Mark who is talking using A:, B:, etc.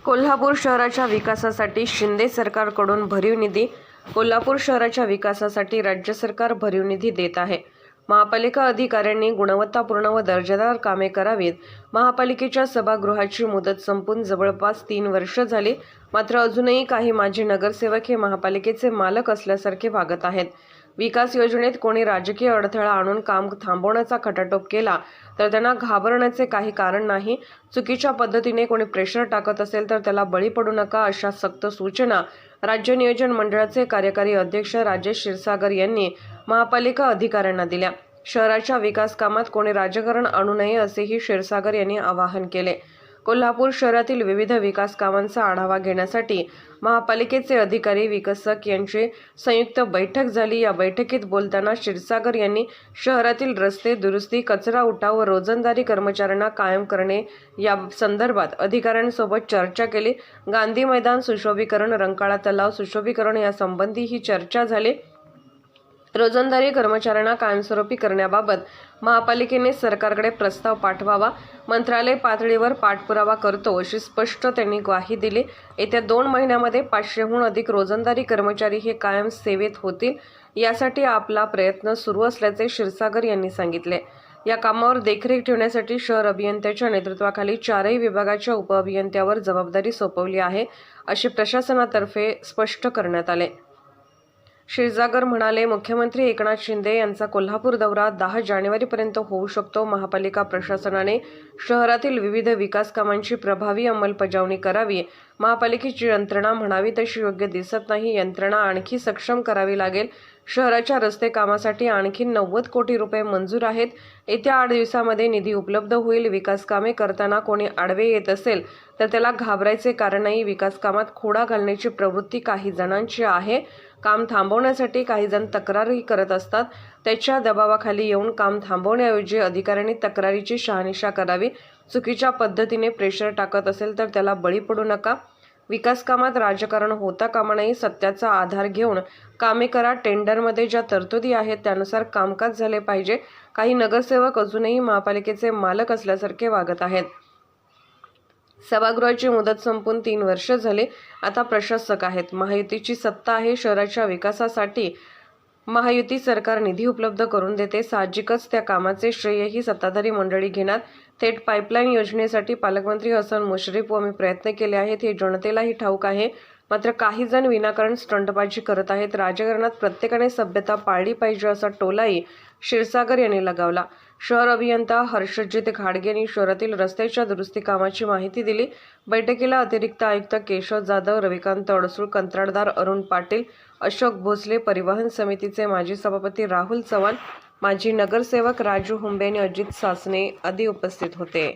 A: कोल्हापूर शहराच्या विकासासाठी शिंदे सरकारकडून भरीव निधी. कोल्हापूर शहराच्या विकासासाठी राज्य सरकार भरीव निधी देत आहे. महापालिका अधिकाऱ्यांनी गुणवत्तापूर्ण व दर्जेदार कामे करावीत. महापालिकेच्या सभागृहाची मुदत संपून जवळपास 3 वर्ष झाली, मात्र अजूनही काही माजी नगरसेवक हे महापालिकेचे मालक असल्यासारखे वागत आहेत. विकास योजनेत कोणी राजकीय अडथळा आणून काम थांबवण्याचा खटाटोप केला तर त्यांना घाबरण्याचे काही कारण नाही. चुकीच्या पद्धतीने कोणी प्रेशर टाकत असेल तर त्याला बळी पडू नका, अशा सक्त सूचना राज्य नियोजन मंडळाचे कार्यकारी अध्यक्ष राजेश क्षीरसागर यांनी महापालिका अधिकाऱ्यांना दिल्या. शहराच्या विकास कामात कोणी राजकारण आणू नये असेही क्षीरसागर यांनी आवाहन केले. कोल्हापूर शहरातील विविध विकास कामांचा आढावा घेण्यासाठी महापालिकेचे अधिकारी विकसक यांची संयुक्त बैठक झाली. या बैठकीत बोलताना क्षीरसागर यांनी शहरातील रस्ते दुरुस्ती, कचरा उठाव व रोजंदारी कर्मचाऱ्यांना कायम करणे या संदर्भात अधिकाऱ्यांसोबत चर्चा केली. गांधी मैदान सुशोभीकरण, रंकाळा तलाव सुशोभीकरण यासंबंधी ही चर्चा झाली. रोजंदारी कर्मचाऱ्यांना कायमस्वरूपी करण्याबाबत महापालिकेने सरकारकडे प्रस्ताव पाठवावा. मंत्रालय पातळीवर पाठपुरावा करतो अशी स्पष्ट त्यांनी ग्वाही दिली. येत्या 2 महिन्यामध्ये 500हून अधिक रोजंदारी कर्मचारी हे कायम सेवेत होतील, यासाठी आपला प्रयत्न सुरू असल्याचे क्षीरसागर यांनी सांगितले. या कामावर देखरेख ठेवण्यासाठी शहर अभियंत्याच्या नेतृत्वाखाली 4ही विभागाच्या उपअभियंत्यावर जबाबदारी सोपवली आहे, असे प्रशासनातर्फे स्पष्ट करण्यात आले. क्षीरसागर म्हणाले, मुख्यमंत्री एकनाथ शिंदे यांचा कोल्हापूर दौरा 10 जानेवारीपर्यंत होऊ शकतो. महापालिका प्रशासनाने शहरातील विविध विकास कामांची प्रभावी अंमलबजावणी करावी. महापालिकेची यंत्रणा म्हणावी तशी योग्य दिसत नाही. यंत्रणा आणखी सक्षम करावी लागेल. शहराच्या रस्ते कामासाठी आणखी 90 कोटी रुपये मंजूर आहेत. येत्या 8 दिवसामध्ये निधी उपलब्ध होईल. विकास कामे करताना कोणी आडवे येत असेल तर त्याला घाबरायचे कारण नाही. विकास कामात खोडा घालण्याची प्रवृत्ती काही जणांची आहे. काम थांबवण्यासाठी काही जण तक्रारही करत असतात. त्याच्या दबावाखाली येऊन काम थांबवण्याऐवजी अधिकाऱ्यांनी तक्रारीची शहानिशा करावी. चुकीच्या पद्धतीने प्रेशर टाकत असेल तर त्याला बळी पडू नका. विकास कामात राजकारण होता कामा नये. सत्याचा आधार घेऊन कामे करा. टेंडरमध्ये ज्या तरतुदी आहेत त्यानुसार कामकाज झाले पाहिजे. काही नगरसेवक अजूनही महापालिकेचे मालक असल्यासारखे वागत आहेत. सभागृहाची मुदत संपून 3 वर्ष झाले. आता प्रशासक आहेत. महायुतीची सत्ता आहे. शहराच्या विकासासाठी महायुती सरकार निधी उपलब्ध करून देते. साहजिकच त्या कामाचे श्रेय ही सत्ताधारी मंडळी घेणार. थेट पाईपलाईन योजनेसाठी पालकमंत्री हसन मुश्रीफ व आम्ही प्रयत्न केले आहेत, हे जनतेलाही ठाऊक आहे. मात्र काही जण विनाकारण स्टंटबाजी करत आहेत. राजकारणात प्रत्येकाने सभ्यता पाळली पाहिजे, असा टोलाही क्षीरसागर यांनी लगावला. शहर अभियंता हर्षजित घाडगे यांनी शहरातील रस्त्याच्या दुरुस्ती कामाची माहिती दिली. बैठकीला अतिरिक्त आयुक्त केशव जाधव, रविकांत अडसूळ, कंत्राटदार अरुण पाटील, अशोक भोसले, परिवहन समितीचे माजी सभापती राहुल चव्हाण, माजी नगरसेवक राजू हुंबे आणि अजित सासने आदी उपस्थित होते.